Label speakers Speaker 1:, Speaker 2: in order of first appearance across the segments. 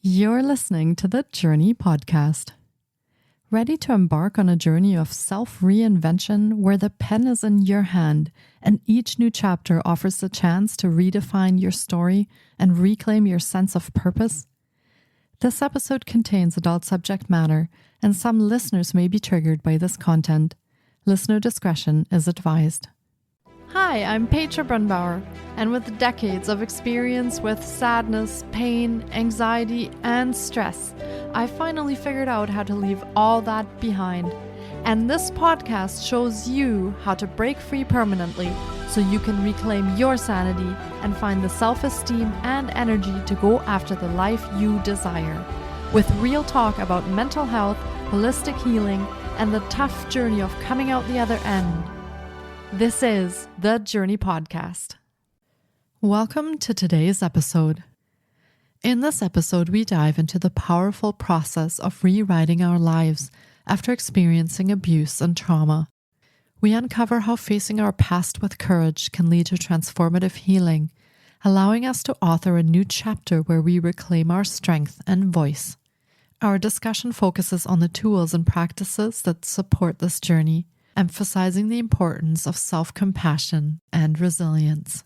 Speaker 1: You're listening to the Journey Podcast. Ready to embark on a journey of self-reinvention where the pen is in your hand and each new chapter offers the chance to redefine your story and reclaim your sense of purpose? This episode contains adult subject matter, and some listeners may be triggered by this content. Listener discretion is advised. Hi, I'm Petra Brunbauer, and with decades of experience with sadness, pain, anxiety, and stress, I finally figured out how to leave all that behind. And this podcast shows you how to break free permanently so you can reclaim your sanity and find the self-esteem and energy to go after the life you desire. With real talk about mental health, holistic healing, and the tough journey of coming out the other end. This is the Journey Podcast. Welcome to today's episode. In this episode, we dive into the powerful process of rewriting our lives after experiencing abuse and trauma. We uncover how facing our past with courage can lead to transformative healing, allowing us to author a new chapter where we reclaim our strength and voice. Our discussion focuses on the tools and practices that support this journey, emphasizing the importance of self-compassion and resilience.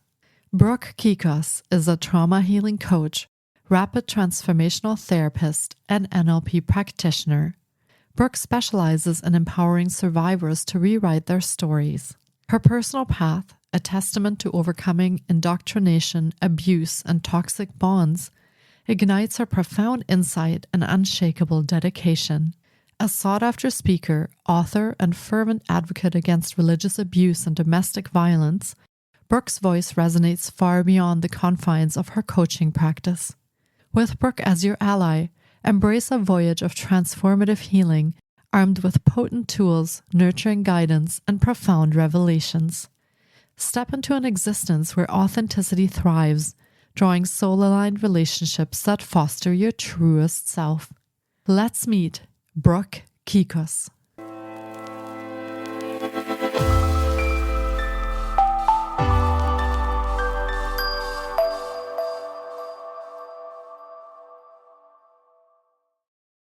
Speaker 1: Brooke Kekos is a trauma healing coach, rapid transformational therapist, and NLP practitioner. Brooke specializes in empowering survivors to rewrite their stories. Her personal path, a testament to overcoming indoctrination, abuse, and toxic bonds, ignites her profound insight and unshakable dedication. A sought-after speaker, author, and fervent advocate against religious abuse and domestic violence, Brooke's voice resonates far beyond the confines of her coaching practice. With Brooke as your ally, embrace a voyage of transformative healing, armed with potent tools, nurturing guidance, and profound revelations. Step into an existence where authenticity thrives, drawing soul-aligned relationships that foster your truest self. Let's meet Brooke Kekos.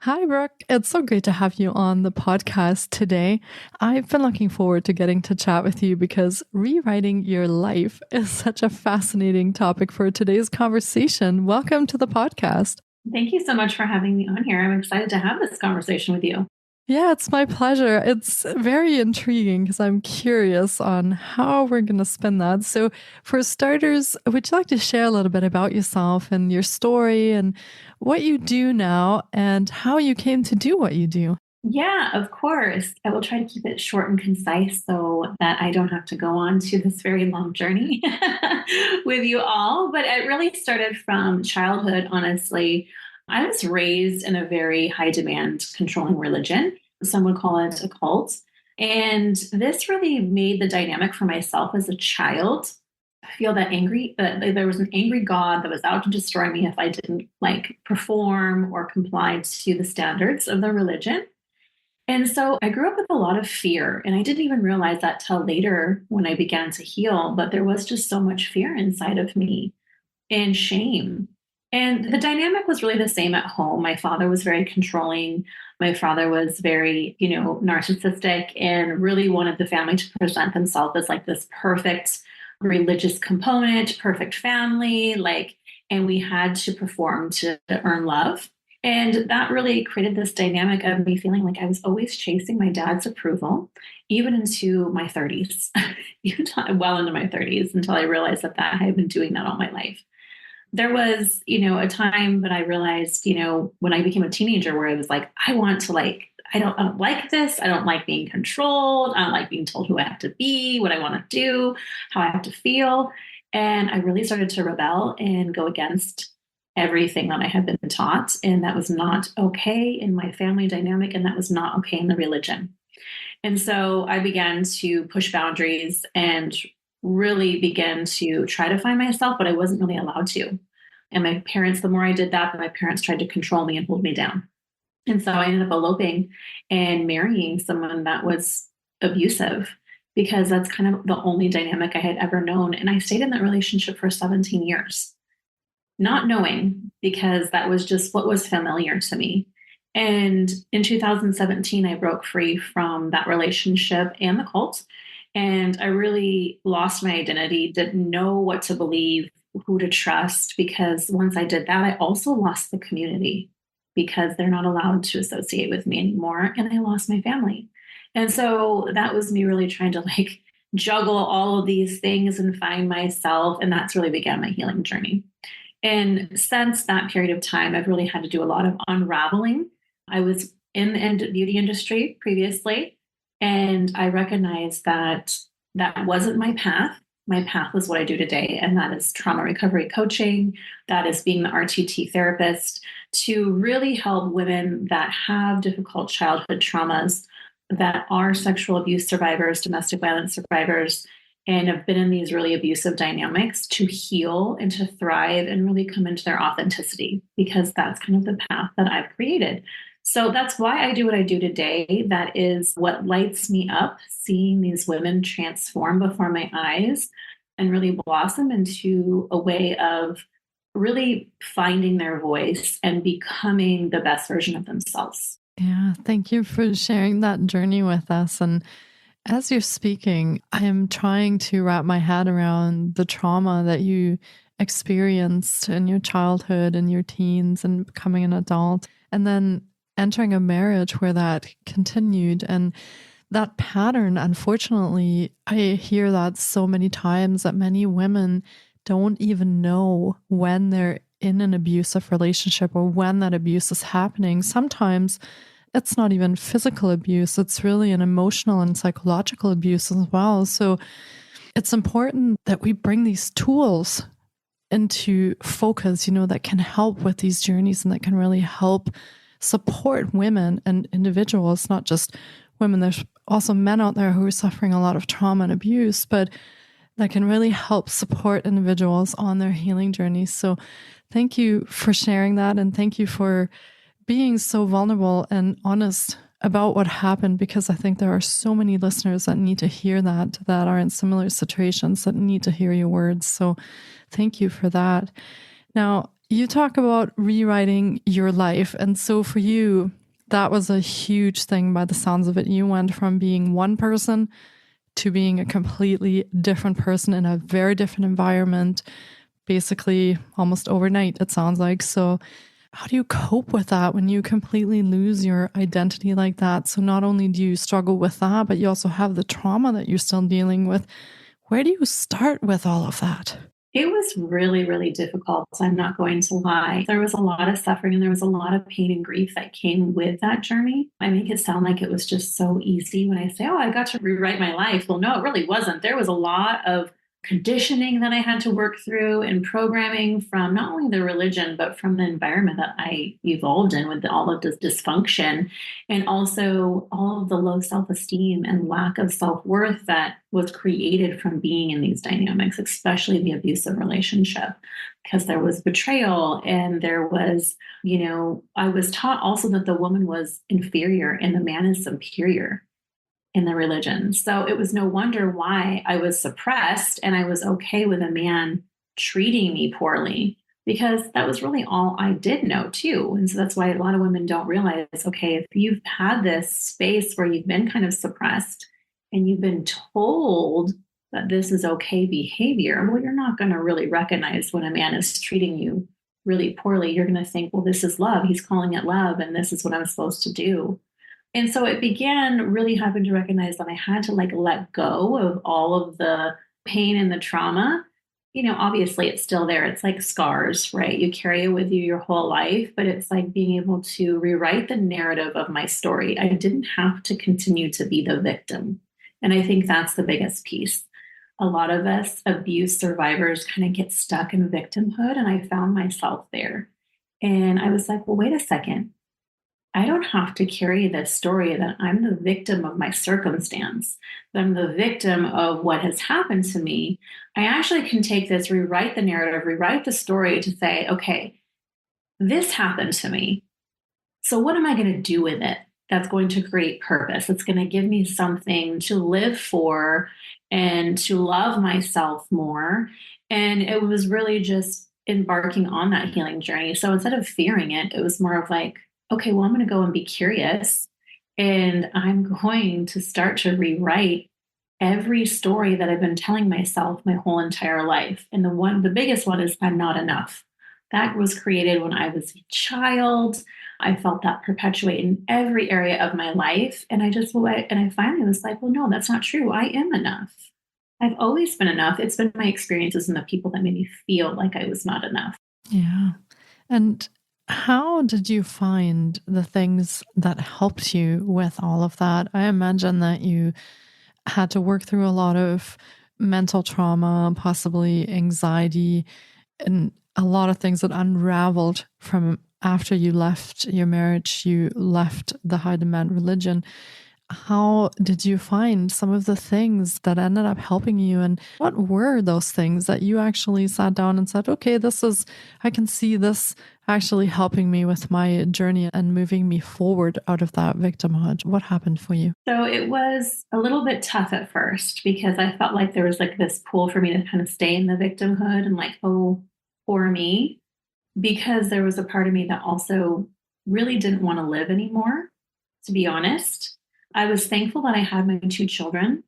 Speaker 1: Hi, Brooke. It's so great to have you on the podcast today. I've been looking forward to getting to chat with you because rewriting your life is such a fascinating topic for today's conversation. Welcome to the podcast.
Speaker 2: Thank you so much for having me on here. I'm excited to have this conversation with you.
Speaker 1: Yeah, it's my pleasure. It's very intriguing because I'm curious on how we're going to spin that. So for starters, would you like to share a little bit about yourself and your story and what you do now and how you came to do what you do?
Speaker 2: Yeah, of course. I will try to keep it short and concise so that I don't have to go on to this very long journey with you all. But it really started from childhood, honestly. I was raised in a very high demand, controlling religion. Some would call it a cult. And this really made the dynamic for myself as a child feel that there was an angry God that was out to destroy me if I didn't perform or comply to the standards of the religion. And so I grew up with a lot of fear, and I didn't even realize that till later when I began to heal, but there was just so much fear inside of me and shame. And the dynamic was really the same at home. My father was very controlling. My father was very, narcissistic and really wanted the family to present themselves as like this perfect religious component, perfect family, and we had to perform to earn love. And that really created this dynamic of me feeling like I was always chasing my dad's approval, even into my 30s, well into my 30s, until I realized that I had been doing that all my life. There was, a time that I realized, when I became a teenager where I was like, I don't like this. I don't like being controlled. I don't like being told who I have to be, what I want to do, how I have to feel. And I really started to rebel and go against everything that I had been taught. And that was not okay in my family dynamic. And that was not okay in the religion. And so I began to push boundaries and really began to try to find myself, but I wasn't really allowed to. And my parents, the more I did that, my parents tried to control me and hold me down. And so I ended up eloping and marrying someone that was abusive because that's kind of the only dynamic I had ever known. And I stayed in that relationship for 17 years. not knowing because that was just what was familiar to me. And in 2017, I broke free from that relationship and the cult. And I really lost my identity, didn't know what to believe, who to trust, because once I did that, I also lost the community because they're not allowed to associate with me anymore. And I lost my family. And so that was me really trying to like juggle all of these things and find myself. And that's really began my healing journey. And since that period of time, I've really had to do a lot of unraveling. I was in the beauty industry previously, and I recognized that that wasn't my path. My path was what I do today, and that is trauma recovery coaching. That is being the RTT therapist to really help women that have difficult childhood traumas, that are sexual abuse survivors, domestic violence survivors, and have been in these really abusive dynamics to heal and to thrive and really come into their authenticity, because that's kind of the path that I've created. So that's why I do what I do today. That is what lights me up, seeing these women transform before my eyes and really blossom into a way of really finding their voice and becoming the best version of themselves.
Speaker 1: Yeah, thank you for sharing that journey with us. And as you're speaking, I am trying to wrap my head around the trauma that you experienced in your childhood and your teens and becoming an adult, and then entering a marriage where that continued. And that pattern, unfortunately, I hear that so many times that many women don't even know when they're in an abusive relationship or when that abuse is happening. Sometimes it's not even physical abuse, it's really an emotional and psychological abuse as well. So it's important that we bring these tools into focus, that can help with these journeys and that can really help support women and individuals, not just women. There's also men out there who are suffering a lot of trauma and abuse, but that can really help support individuals on their healing journeys. So thank you for sharing that. And thank you for being so vulnerable and honest about what happened, because I think there are so many listeners that need to hear that are in similar situations, that need to hear your words. So thank you for that. Now, you talk about rewriting your life. And so for you, that was a huge thing by the sounds of it. You went from being one person to being a completely different person in a very different environment, basically almost overnight, it sounds like. So how do you cope with that when you completely lose your identity like that? So not only do you struggle with that, but you also have the trauma that you're still dealing with. Where do you start with all of that?
Speaker 2: It was really, really difficult. I'm not going to lie. There was a lot of suffering and there was a lot of pain and grief that came with that journey. I make it sound like it was just so easy when I say, oh, I got to rewrite my life. Well, no, it really wasn't. There was a lot of conditioning that I had to work through and programming from not only the religion, but from the environment that I evolved in with all of this dysfunction, and also all of the low self-esteem and lack of self-worth that was created from being in these dynamics, especially the abusive relationship, because there was betrayal and there was, I was taught also that the woman was inferior and the man is superior in the religion. So it was no wonder why I was suppressed and I was okay with a man treating me poorly, because that was really all I did know too. And so that's why a lot of women don't realize, okay, if you've had this space where you've been kind of suppressed and you've been told that this is okay behavior, well, you're not going to really recognize when a man is treating you really poorly. You're going to think, well, this is love. He's calling it love. And this is what I'm supposed to do. And so it began really having to recognize that I had to let go of all of the pain and the trauma. Obviously it's still there. It's like scars, right? You carry it with you your whole life, but it's like being able to rewrite the narrative of my story. I didn't have to continue to be the victim. And I think that's the biggest piece. A lot of us abuse survivors kind of get stuck in victimhood. And I found myself there. And I was like, well, wait a second. I don't have to carry this story that I'm the victim of my circumstance, that I'm the victim of what has happened to me. I actually can take this, rewrite the narrative, rewrite the story to say, okay, this happened to me. So what am I going to do with it that's going to create purpose? It's going to give me something to live for and to love myself more. And it was really just embarking on that healing journey. So instead of fearing it, it was more of like, okay, well, I'm going to go and be curious, and I'm going to start to rewrite every story that I've been telling myself my whole entire life. And the biggest one is I'm not enough. That was created when I was a child. I felt that perpetuate in every area of my life. And I finally was like, well, no, that's not true. I am enough. I've always been enough. It's been my experiences and the people that made me feel like I was not enough.
Speaker 1: Yeah. And how did you find the things that helped you with all of that? I imagine that you had to work through a lot of mental trauma, possibly anxiety, and a lot of things that unraveled from after you left your marriage, you left the high demand religion. How did you find some of the things that ended up helping you? And what were those things that you actually sat down and said, okay, I can see this actually helping me with my journey and moving me forward out of that victimhood? What happened for you?
Speaker 2: So it was a little bit tough at first because I felt like there was like this pull for me to kind of stay in the victimhood and like, oh, poor me, because there was a part of me that also really didn't want to live anymore, to be honest. I was thankful that I had my two children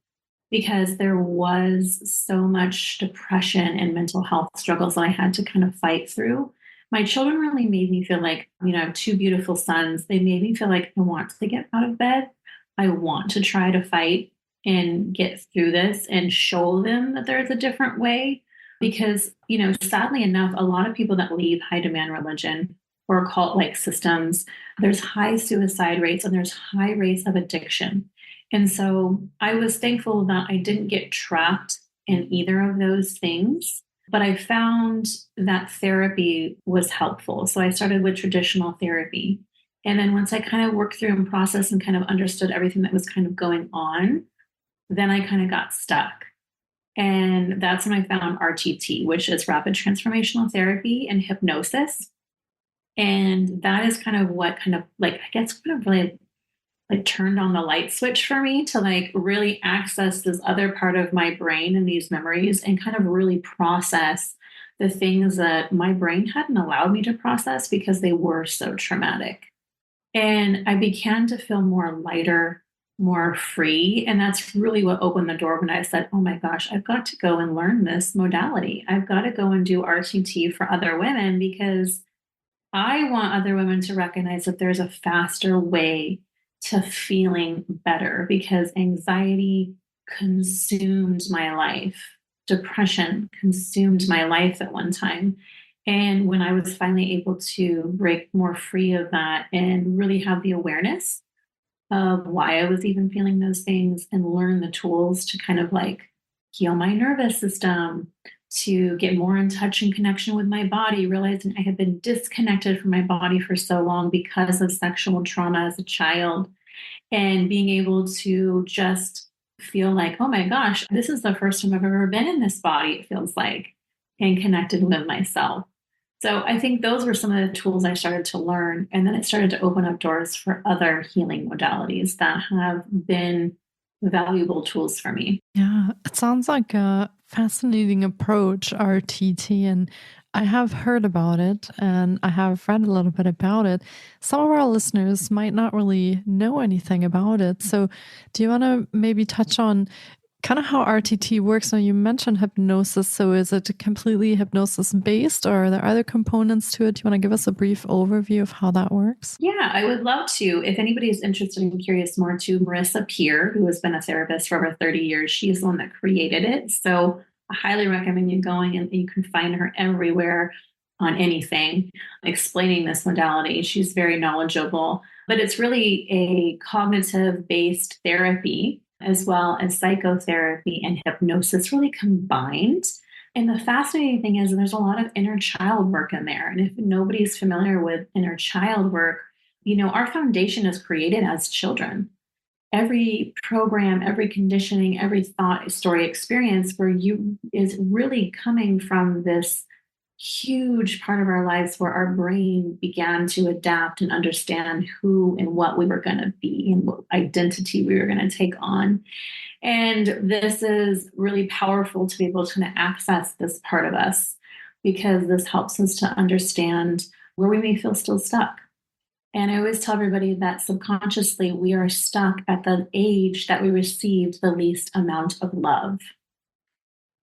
Speaker 2: because there was so much depression and mental health struggles that I had to kind of fight through. My children really made me feel like, I have two beautiful sons. They made me feel like I want to get out of bed. I want to try to fight and get through this and show them that there's a different way. Because, sadly enough, a lot of people that leave high demand religion or cult like systems, there's high suicide rates and there's high rates of addiction. And so I was thankful that I didn't get trapped in either of those things, but I found that therapy was helpful. So I started with traditional therapy. And then once I kind of worked through and processed and kind of understood everything that was kind of going on, then I kind of got stuck. And that's when I found RTT, which is rapid transformational therapy and hypnosis. And that is kind of what kind of like, I guess, kind of really like turned on the light switch for me to like really access this other part of my brain and these memories and kind of really process the things that my brain hadn't allowed me to process because they were so traumatic. And I began to feel more lighter, more free. And that's really what opened the door when I said, oh my gosh, I've got to go and learn this modality. I've got to go and do RTT for other women because I want other women to recognize that there's a faster way to feeling better because anxiety consumed my life. Depression consumed my life at one time. And when I was finally able to break more free of that and really have the awareness of why I was even feeling those things and learn the tools to kind of like heal my nervous system, to get more in touch and connection with my body, realizing I had been disconnected from my body for so long because of sexual trauma as a child, and being able to just feel like, oh my gosh, this is the first time I've ever been in this body, it feels like, and connected with myself. So I think those were some of the tools I started to learn. And then it started to open up doors for other healing modalities that have been valuable tools for me.
Speaker 1: Yeah, it sounds like a fascinating approach, RTT, and I have heard about it and I have read a little bit about it. Some of our listeners might not really know anything about it. So, do you want to maybe touch on kind of how RTT works? Now, you mentioned hypnosis. So, is it completely hypnosis based or are there other components to it? Do you want to give us a brief overview of how that works?
Speaker 2: Yeah, I would love to. If anybody is interested and curious more, to Marissa Peer, who has been a therapist for over 30 years, she's the one that created it. So I highly recommend you going, and you can find her everywhere on anything explaining this modality. She's very knowledgeable, but it's really a cognitive based therapy as well as psychotherapy and hypnosis really combined. And the fascinating thing is there's a lot of inner child work in there. And if nobody's familiar with inner child work, our foundation is created as children. Every program, every conditioning, every thought, story, experience where you is really coming from this huge part of our lives where our brain began to adapt and understand who and what we were going to be and what identity we were going to take on. And this is really powerful to be able to access this part of us. because this helps us to understand where we may feel still stuck. And I always tell everybody that subconsciously we are stuck at the age that we received the least amount of love.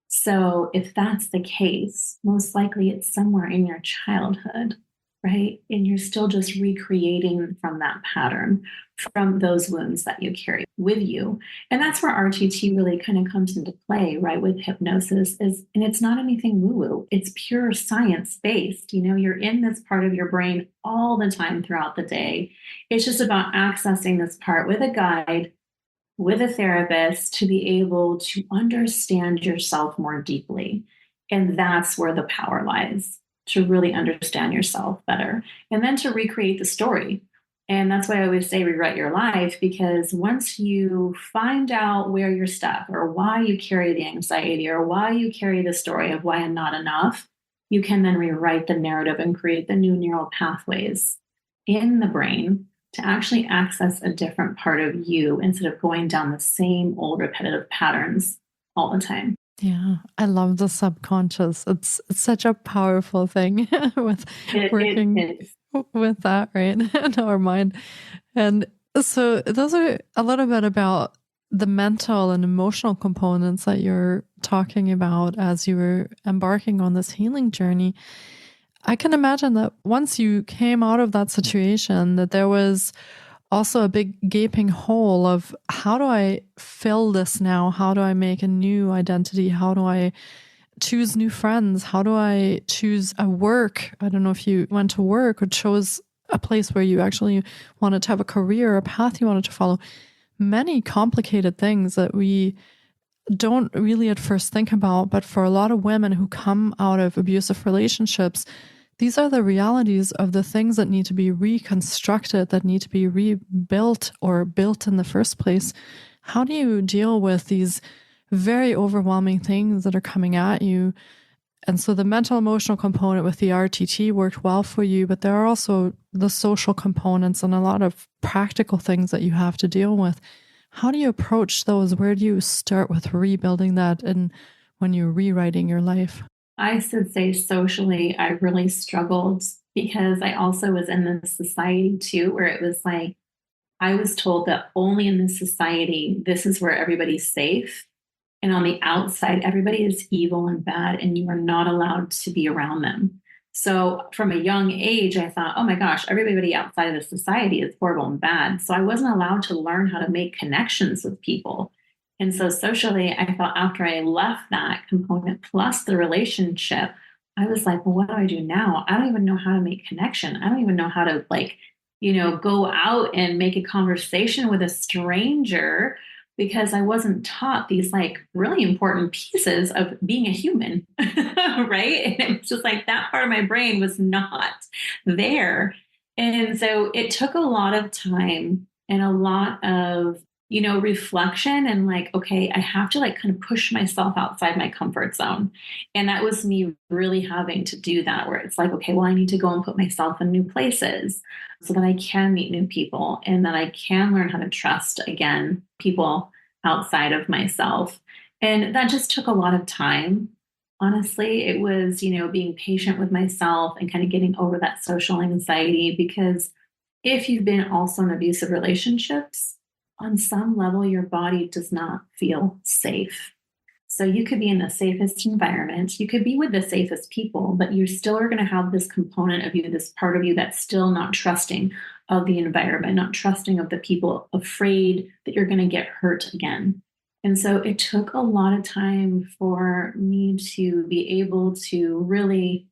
Speaker 2: So if that's the case, most likely it's somewhere in your childhood, right? And you're still just recreating from that pattern, from those wounds that you carry with you. And that's where RTT really kind of comes into play, right? With hypnosis and it's not anything woo-woo. It's pure science-based. You're in this part of your brain all the time throughout the day. It's just about accessing this part with a guide, with a therapist, to be able to understand yourself more deeply. And that's where the power lies, to really understand yourself better and then to recreate the story. And that's why I always say rewrite your life, because once you find out where you're stuck or why you carry the anxiety or why you carry the story of why I'm not enough, you can then rewrite the narrative and create the new neural pathways in the brain to actually access a different part of you instead of going down the same old repetitive patterns all the time.
Speaker 1: Yeah, I love the subconscious. It's such a powerful thing with working with that, right? In our mind. And so those are a little bit about the mental and emotional components that you're talking about as you were embarking on this healing journey. I can imagine that once you came out of that situation, that there was also a big gaping hole of how do I fill this now? How do I make a new identity? How do I choose new friends? How do I choose a work? I don't know if you went to work or chose a place where you actually wanted to have a career, a path you wanted to follow. Many complicated things that we don't really at first think about, but for a lot of women who come out of abusive relationships, these are the realities of the things that need to be reconstructed, that need to be rebuilt or built in the first place. How do you deal with these very overwhelming things that are coming at you? And so the mental emotional component with the RTT worked well for you, but there are also the social components and a lot of practical things that you have to deal with. How do you approach those? Where do you start with rebuilding that and when you're rewriting your life?
Speaker 2: I should say socially, I really struggled because I also was in this society too, where it was like, I was told that only in this society, this is where everybody's safe. And on the outside, everybody is evil and bad, and you are not allowed to be around them. So from a young age, I thought, oh my gosh, everybody outside of the society is horrible and bad. So I wasn't allowed to learn how to make connections with people. And so socially, I felt after I left that component plus the relationship, I was like, well, what do I do now? I don't even know how to make connection. I don't even know how to go out and make a conversation with a stranger because I wasn't taught these like really important pieces of being a human, right? And it was just like that part of my brain was not there. And so it took a lot of time and a lot of reflection and like, okay, I have to like kind of push myself outside my comfort zone. And that was me really having to do that, where it's like, okay, well, I need to go and put myself in new places so that I can meet new people and that I can learn how to trust again people outside of myself. And that just took a lot of time. Honestly, it was, being patient with myself and kind of getting over that social anxiety, because if you've been also in abusive relationships, on some level, your body does not feel safe. So you could be in the safest environment, you could be with the safest people, but you still are going to have this component of you, this part of you that's still not trusting of the environment, not trusting of the people, afraid that you're going to get hurt again. And so it took a lot of time for me to be able to really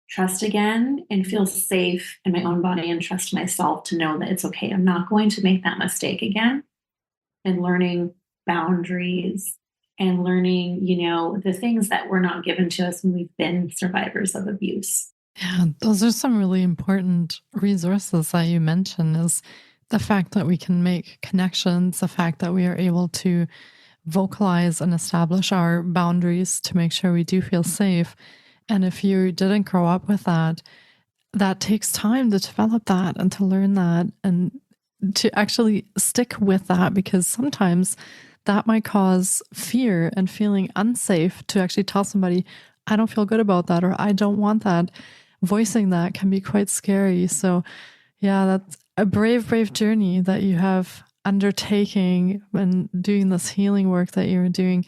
Speaker 2: trust again and feel safe in my own body and trust myself to know that it's okay. I'm not going to make that mistake again. And learning boundaries and learning, the things that were not given to us when we've been survivors of abuse.
Speaker 1: Yeah, those are some really important resources that you mentioned, is the fact that we can make connections, the fact that we are able to vocalize and establish our boundaries to make sure we do feel safe. And if you didn't grow up with that, that takes time to develop that and to learn that and to actually stick with that, because sometimes that might cause fear and feeling unsafe to actually tell somebody, I don't feel good about that, or I don't want that. Voicing that can be quite scary. So yeah, that's a brave, brave journey that you have undertaking when doing this healing work that you're doing.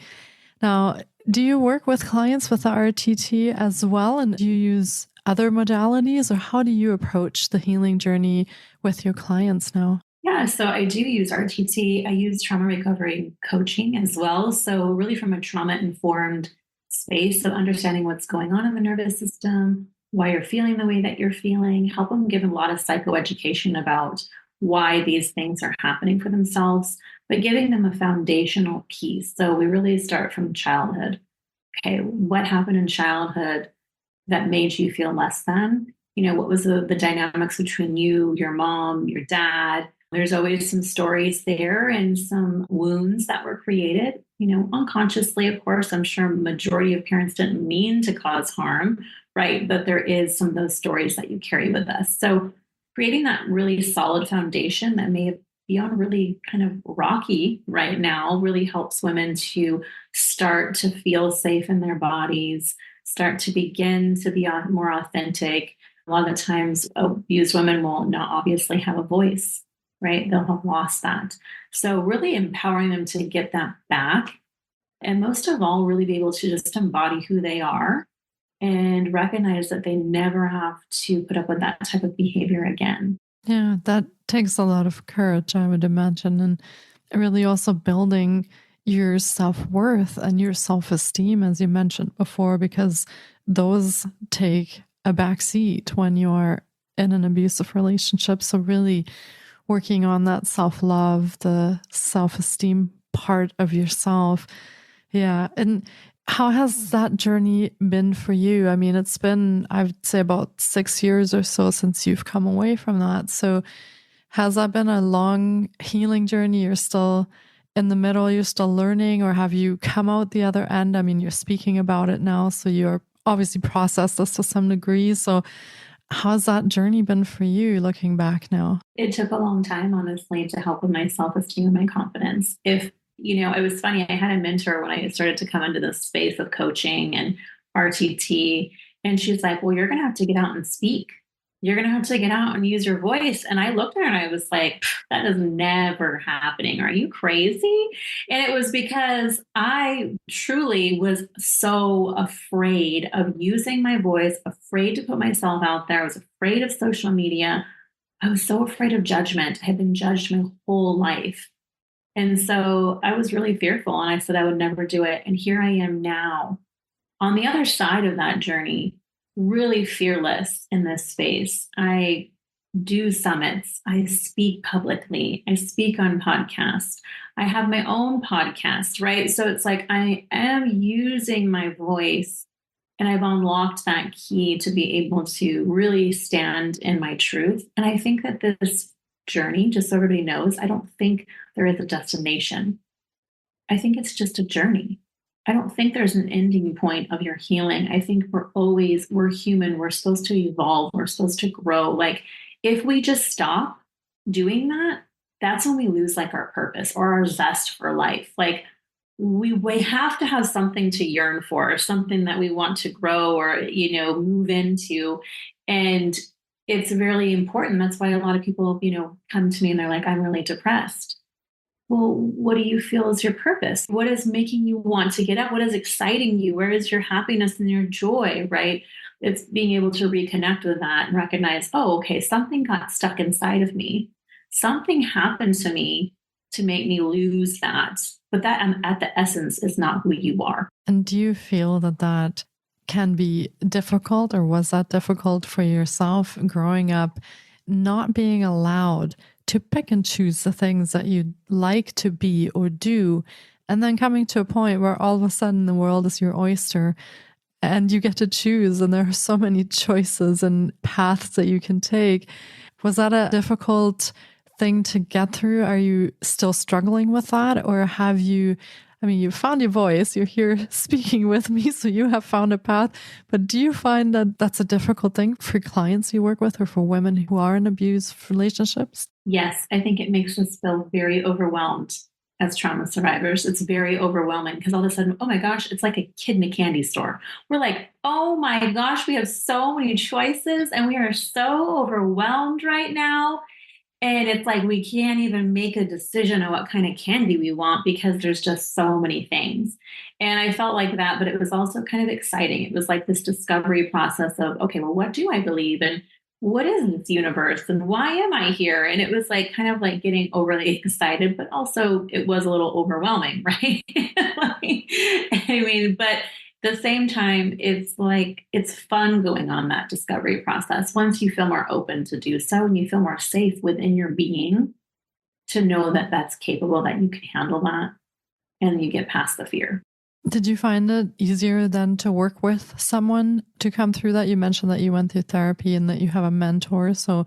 Speaker 1: Now, do you work with clients with the RTT as well? And do you use other modalities, or how do you approach the healing journey with your clients now?
Speaker 2: Yeah, so I do use RTT. I use trauma recovery coaching as well. So, really, from a trauma informed space of understanding what's going on in the nervous system, why you're feeling the way that you're feeling, help them give a lot of psychoeducation about why these things are happening for themselves, but giving them a foundational piece. So, we really start from childhood. Okay, what happened in childhood that made you feel less than? What was the dynamics between you, your mom, your dad? There's always some stories there and some wounds that were created, unconsciously, of course. I'm sure majority of parents didn't mean to cause harm, right? But there is some of those stories that you carry with us. So creating that really solid foundation that may be on really kind of rocky right now really helps women to start to feel safe in their bodies, start to begin to be more authentic. A lot of the times, abused women will not obviously have a voice, right? They'll have lost that. So, really empowering them to get that back. And most of all, really be able to just embody who they are and recognize that they never have to put up with that type of behavior again.
Speaker 1: Yeah, that takes a lot of courage, I would imagine, and really also building your self-worth and your self-esteem, as you mentioned before, because those take a back seat when you are in an abusive relationship. So really working on that self-love, the self-esteem part of yourself. Yeah. And how has that journey been for you? I mean, it's been, I would say, about 6 years or so since you've come away from that. So has that been a long healing journey? You're still in the middle, you're still learning, or have you come out the other end? I mean, you're speaking about it now, so you're obviously processed this to some degree. So how's that journey been for you looking back now?
Speaker 2: It took a long time, honestly, to help with my self-esteem and my confidence. It was funny. I had a mentor when I started to come into this space of coaching and RTT, and she's like, well, you're going to have to get out and speak. You're going to have to get out and use your voice. And I looked at her and I was like, that is never happening. Are you crazy? And it was because I truly was so afraid of using my voice, afraid to put myself out there. I was afraid of social media. I was so afraid of judgment. I had been judged my whole life. And so I was really fearful and I said I would never do it. And here I am now on the other side of that journey, really fearless in this space. I do summits. I speak publicly. I speak on podcasts. I have my own podcast, right? So it's like I am using my voice and I've unlocked that key to be able to really stand in my truth. And I think that this journey, just so everybody knows, I don't think there is a destination. I think it's just a journey. I don't think there's an ending point of your healing. I think we're human. We're supposed to evolve. We're supposed to grow. Like if we just stop doing that, that's when we lose like our purpose or our zest for life. Like we have to have something to yearn for, or something that we want to grow or, move into. And it's really important. That's why a lot of people, come to me and they're like, I'm really depressed. Well, what do you feel is your purpose? What is making you want to get up? What is exciting you? Where is your happiness and your joy, right? It's being able to reconnect with that and recognize, oh, okay, something got stuck inside of me. Something happened to me to make me lose that. But that at the essence is not who you are.
Speaker 1: And do you feel that that can be difficult, or was that difficult for yourself growing up, not being allowed to pick and choose the things that you'd like to be or do, and then coming to a point where all of a sudden the world is your oyster and you get to choose, and there are so many choices and paths that you can take? Was that a difficult thing to get through? Are you still struggling with that, or have you, I mean, you found your voice, you're here speaking with me, so you have found a path, but do you find that that's a difficult thing for clients you work with or for women who are in abusive relationships?
Speaker 2: Yes, I think it makes us feel very overwhelmed. as trauma survivors. It's very overwhelming because all of a sudden, oh my gosh, it's like a kid in a candy store. We're like, oh my gosh, we have so many choices and we are so overwhelmed right now. And it's like we can't even make a decision on what kind of candy we want because there's just so many things. And I felt like that, but it was also kind of exciting. It was like this discovery process of, okay, well, what do I believe? And what is this universe? And why am I here? And it was like kind of like getting overly excited, but also it was a little overwhelming, right? I mean, but the same time, it's like it's fun going on that discovery process once you feel more open to do so and you feel more safe within your being to know that that's capable, that you can handle that, and you get past the fear.
Speaker 1: Did you find it easier then to work with someone to come through that? You mentioned that you went through therapy and that you have a mentor. So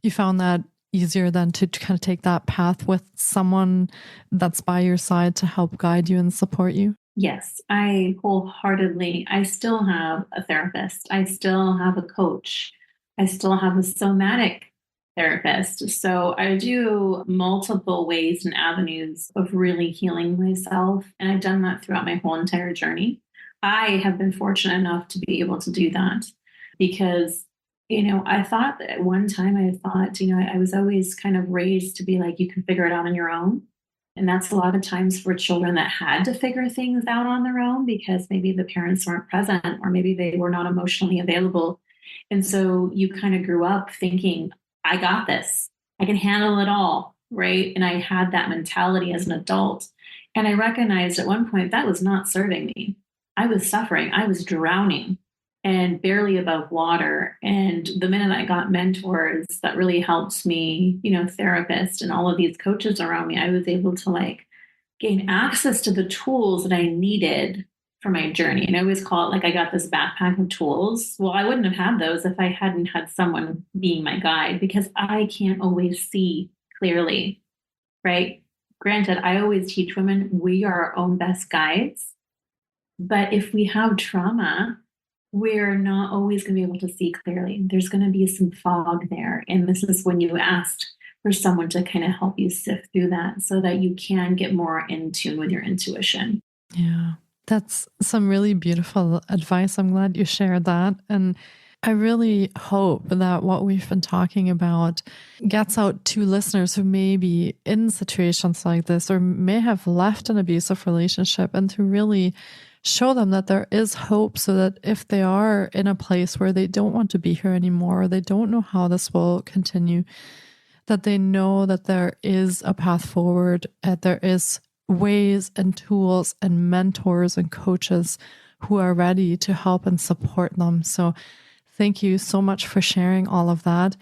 Speaker 1: you found that easier than to kind of take that path with someone that's by your side to help guide you and support you?
Speaker 2: Yes, I still have a therapist. I still have a coach. I still have a somatic therapist. So I do multiple ways and avenues of really healing myself. And I've done that throughout my whole entire journey. I have been fortunate enough to be able to do that because, I thought that at one time, I was always kind of raised to be like, you can figure it out on your own. And that's a lot of times for children that had to figure things out on their own because maybe the parents weren't present or maybe they were not emotionally available. And so you kind of grew up thinking, I got this, I can handle it all, right? And I had that mentality as an adult. And I recognized at one point that was not serving me. I was suffering, I was drowning and barely above water. And the minute I got mentors that really helped me, therapists and all of these coaches around me, I was able to like gain access to the tools that I needed for my journey. And I always call it like I got this backpack of tools. Well, I wouldn't have had those if I hadn't had someone being my guide because I can't always see clearly, right? Granted, I always teach women we are our own best guides. But if we have trauma, we're not always going to be able to see clearly. There's going to be some fog there. And this is when you asked for someone to kind of help you sift through that so that you can get more in tune with your intuition.
Speaker 1: Yeah, that's some really beautiful advice. I'm glad you shared that. And I really hope that what we've been talking about gets out to listeners who may be in situations like this or may have left an abusive relationship, and to really show them that there is hope so that if they are in a place where they don't want to be here anymore, or they don't know how this will continue, that they know that there is a path forward, and there is ways and tools and mentors and coaches who are ready to help and support them. So thank you so much for sharing all of that.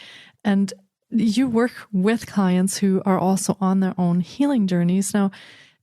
Speaker 1: And you work with clients who are also on their own healing journeys. Now,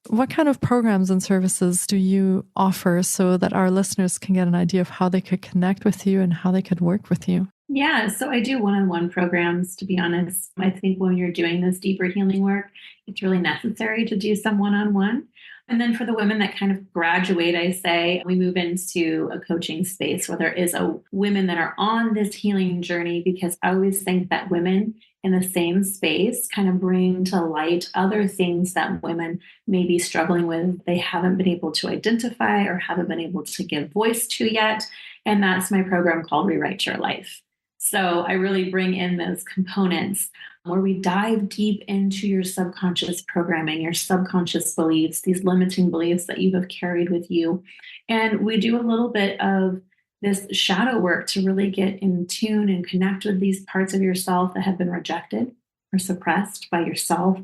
Speaker 1: what kind of programs and services do you offer so that our listeners can get an idea of how they could connect with you and how they could work with you?
Speaker 2: Yeah, so I do one-on-one programs, to be honest. I think when you're doing this deeper healing work, it's really necessary to do some one-on-one. And then for the women that kind of graduate, I say, we move into a coaching space where there is women that are on this healing journey, because I always think that women in the same space kind of bring to light other things that women may be struggling with, they haven't been able to identify or haven't been able to give voice to yet. And that's my program called Rewrite Your Life. So I really bring in those components where we dive deep into your subconscious programming, your subconscious beliefs, these limiting beliefs that you have carried with you. And we do a little bit of this shadow work to really get in tune and connect with these parts of yourself that have been rejected or suppressed by yourself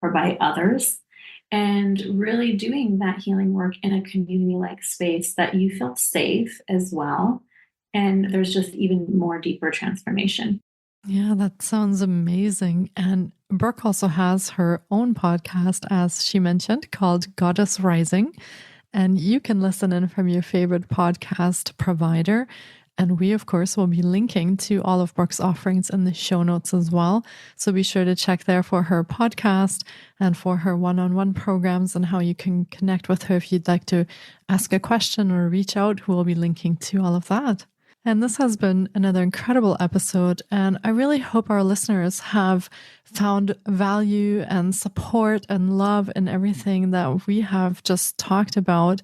Speaker 2: or by others. And really doing that healing work in a community-like space that you feel safe as well. And there's just even more deeper transformation.
Speaker 1: Yeah, that sounds amazing. And Brooke also has her own podcast, as she mentioned, called Goddess Rising. And you can listen in from your favorite podcast provider. And we, of course, will be linking to all of Brooke's offerings in the show notes as well. So be sure to check there for her podcast and for her one-on-one programs and how you can connect with her if you'd like to ask a question or reach out. We'll be linking to all of that. And this has been another incredible episode. And I really hope our listeners have found value and support and love in everything that we have just talked about.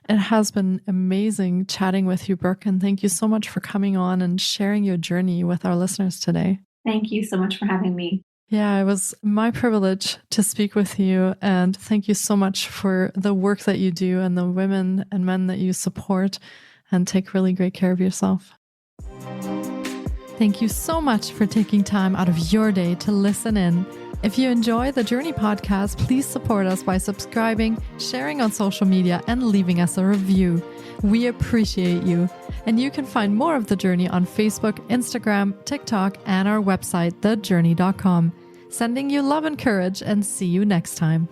Speaker 1: It has been amazing chatting with you, Brooke. And thank you so much for coming on and sharing your journey with our listeners today.
Speaker 2: Thank you so much for having me.
Speaker 1: Yeah, it was my privilege to speak with you. And thank you so much for the work that you do and the women and men that you support, and take really great care of yourself. Thank you so much for taking time out of your day to listen in. If you enjoy the Journey podcast, please support us by subscribing, sharing on social media, and leaving us a review. We appreciate you. And you can find more of The Journey on Facebook, Instagram, TikTok, and our website, thejourney.com. Sending you love and courage, and see you next time.